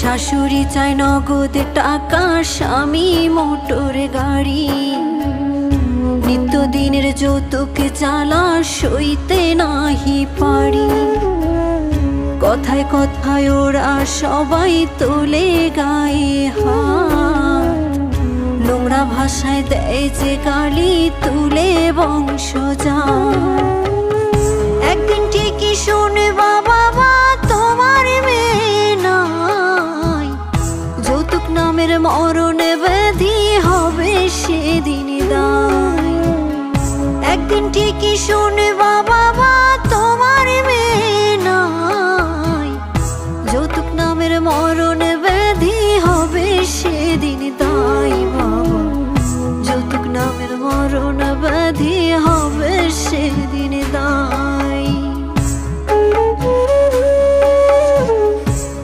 শাশুড়ি চায় নগদ টাকা, স্বামী মোটর গাড়ি। নিত্যদিনের যৌতুক জ্বালা সইতে নাহি পারি। কথায় কথায় ওরা সবাই তোলে গায়ে হাত, নোংরা ভাষায় দেয় যে গালি, তুলে বংশজাত। একদিন ঠিকই শুনবা বাবা তোমার মেয়ে নাই, যৌতুক নামের মরণ ব্যাধি হবে সেদিন দায়। একদিন ঠিকই শুনবা বাবা তোমার মেয়ে নাই, যৌতুক নামের মরণ ব্যাধি হবে সেদিন দায়। বাবা যৌতুক নামের মরণ ব্যাধি হবে সেদিন দায়।